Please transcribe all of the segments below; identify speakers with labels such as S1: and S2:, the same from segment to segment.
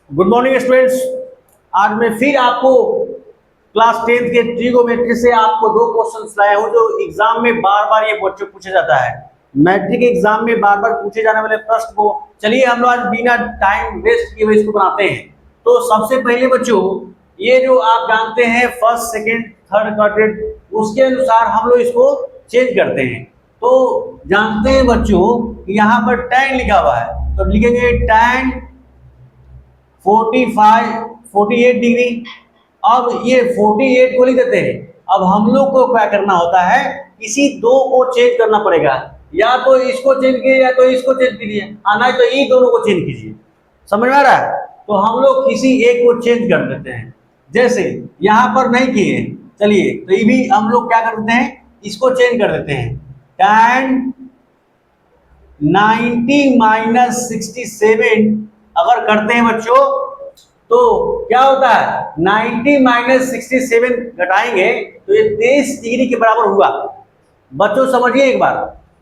S1: Good morning students. आज मैं फिर आपको क्लास 10th के ट्रिगोमेट्री से आपको दो क्वेश्चंस लाया हूं जो एग्जाम में बार बार ये बच्चों पूछा जाता है। मैट्रिक एग्जाम में बार बार पूछे जाने वाले प्रश्न को चलिए हम लोग आज बिना टाइम वेस्ट किए हुए इसको बनाते हैं। तो सबसे पहले बच्चों, ये जो आप जानते हैं फर्स्ट सेकेंड थर्ड क्वाड्रेंट, उसके अनुसार हम लोग इसको चेंज करते हैं। तो जानते हैं बच्चों, यहाँ पर tan लिखा हुआ है तो लिखेंगे tan 48 डिग्री। अब ये 48 को लिख देते हैं। अब हम लोग को क्या करना होता है, इसी दो को चेंज करना पड़ेगा, या तो इसको चेंज कीजिए या तो इसको चेंज कीजिए, नहीं तो ये दोनों को चेंज कीजिए। समझ में आ रहा है? तो हम लोग किसी एक को चेंज कर देते हैं। जैसे यहाँ पर नहीं किए, चलिए तो ये भी हम लोग क्या कर देते हैं, इसको चेंज कर देते हैं। tan 90 माइनस 67 अगर करते हैं बच्चों तो क्या होता है, 90 माइनस 67 घटाएंगे तो ये 23 डिग्री के बराबर हुआ। बच्चों समझिए एक बार,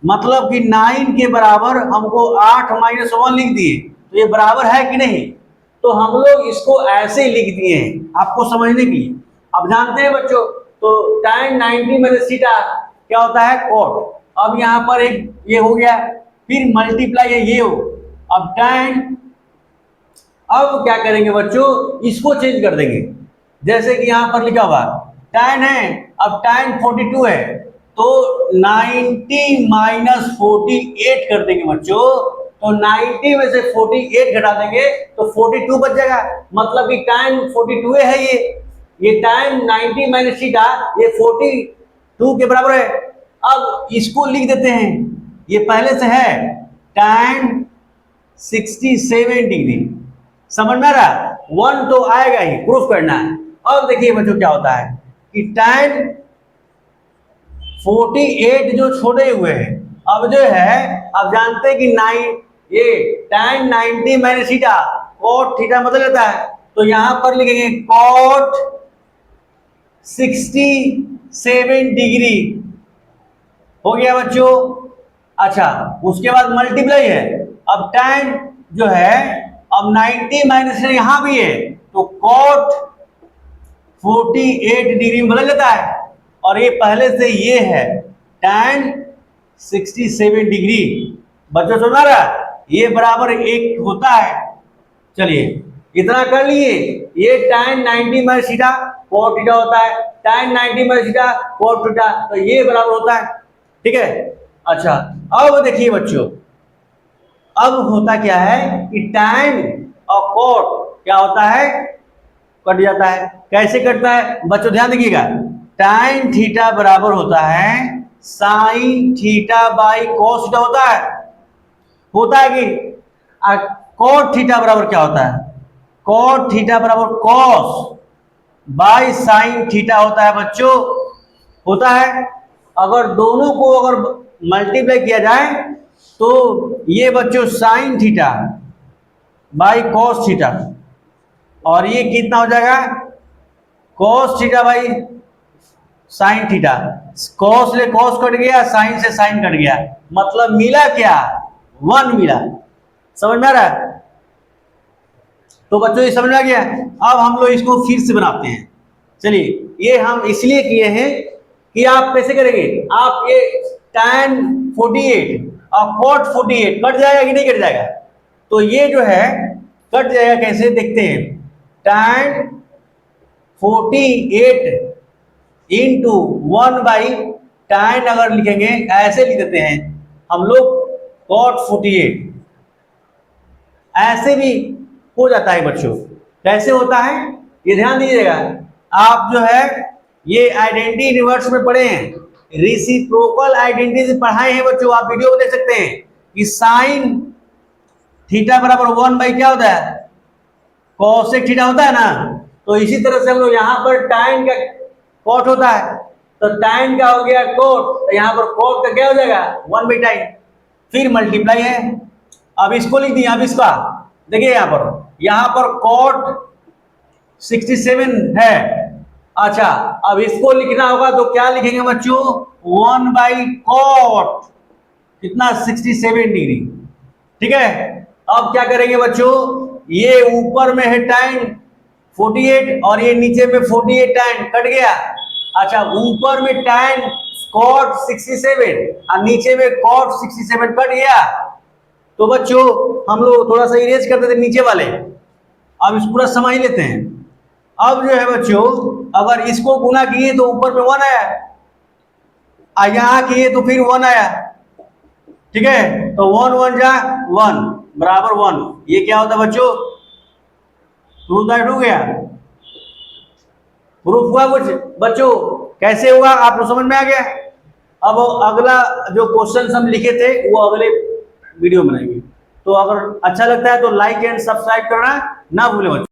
S1: मतलब कि 9 के बराबर हमको 8 माइनस 1 लिख दिए, तो ये बराबर है कि नहीं? तो हम लोग इसको ऐसे लिख दिए हैं आपको समझने के लिए। अब जानते हैं बच्चों, तो tan 90 माइनस थीटा क्या होता है, cot। अब यहाँ पर एक ये हो गया, फिर मल्टीप्लाई ये हो। अब tan, अब क्या करेंगे बच्चों, इसको चेंज कर देंगे। जैसे कि यहां पर लिखा हुआ tan है, अब tan 42 है तो 90 माइनस 48 कर देंगे बच्चों। तो 90 में से 48 घटा देंगे तो 42 बच जाएगा, मतलब कि tan 42 है ये tan 90 माइनस थीटा ये 42 के बराबर है। अब इसको लिख देते हैं, ये पहले से है tan 67 डिग्री। समझ में आ रहा है? 1 तो आएगा ही, प्रूफ करना है। अब देखिए बच्चों क्या होता है कि tan 48 जो छोड़े हुए हैं, अब जो है अब जानते हैं कि ये tan 90 minus theta cot theta बदल जाता है, तो यहां पर लिखेंगे cot 67 डिग्री। हो गया बच्चों। अच्छा, उसके बाद मल्टीप्लाई है। अब tan जो है, अब 90 माइनस यहां भी है तो cot 48 डिग्री में बदल जाता है, और ये पहले से ये है tan 67 डिग्री। बच्चों सुना रहा, ये बराबर एक होता है। चलिए इतना कर लिए, ये tan 90 minus theta cot theta होता है, tan 90 minus theta cot theta, तो ये बराबर होता है। ठीक है। अच्छा, अब देखिए बच्चों, अब होता क्या है कि tan और cot क्या होता है, कट जाता है। कैसे कटता है बच्चों, ध्यान दीजिएगा। tan थीटा बराबर होता है sin theta by cos theta होता है कि cot थीटा बराबर क्या होता है, cot थीटा बराबर cos बाई sin थीटा होता है बच्चों, होता है। अगर दोनों को अगर मल्टीप्लाई किया जाए तो ये बच्चों sin theta by cos theta, और ये कितना हो जाएगा, cos theta by sin theta. cos ले cos कट गया, sin से sin कट गया, मतलब मिला क्या, 1 मिला। समझ में आ रहा है? तो बच्चों ये समझ में आ गया। अब हम लोग इसको फिर से बनाते हैं। चलिए, ये हम इसलिए किए हैं कि आप कैसे करेंगे, आप ये tan 48 और cot 48 कट जाएगा कि नहीं कट जाएगा, तो ये जो है कट जाएगा। कैसे देखते हैं, tan 48 इंटू 1 बाई tan अगर लिखेंगे ऐसे लिख देते हैं हम लोग cot 48, ऐसे भी हो जाता है बच्चों। कैसे होता है ये ध्यान दीजिएगा। आप जो है ये आइडेंटिटी रिवर्स में पढ़े हैं, रेसिप्रोकल आइडेंटिटी पढ़ाए हैं बच्चों, आप वीडियो में देख सकते हैं कि sin थीटा बराबर 1 बाई क्या होता है, cosec थीटा होता है ना। तो इसी तरह से हम लोग यहाँ पर tan का cot होता है, तो tan का हो गया cot, तो यहाँ पर cot का क्या हो जाएगा, 1 बाई tan, फिर मल्टीप्लाई है। अब इसको लिख दिया, अब इसका देखिए यहाँ पर cot 67 है। अच्छा, अब इसको लिखना होगा तो क्या लिखेंगे बच्चों, 1 बाई cot कितना 67 डिग्री। ठीक है। अब क्या करेंगे बच्चों, ये ऊपर में है tan 48 और ये नीचे में 48 tan कट गया। अच्छा, ऊपर में tan cot 67 और नीचे में cot 67 कट गया। तो बच्चों हम लोग थोड़ा सा इरेज करते थे नीचे वाले, अब इस पूरा समझ लेते हैं। अब जो है बच्चों, अगर इसको गुना किए तो ऊपर में 1 आया, यहाँ किए तो फिर 1 आया, ठीक है। तो 1 1 जा 1 बराबर 1, ये क्या होता है बच्चों, प्रूफ दैट हो गया। प्रूफ हुआ कुछ बच्चों, कैसे हुआ आप लोग समझ में आ गया। अब अगला जो क्वेश्चन हम लिखे थे वो अगले वीडियो में बनाएंगे। तो अगर अच्छा लगता है तो लाइक एंड सब्सक्राइब करना ना भूलें बच्चों।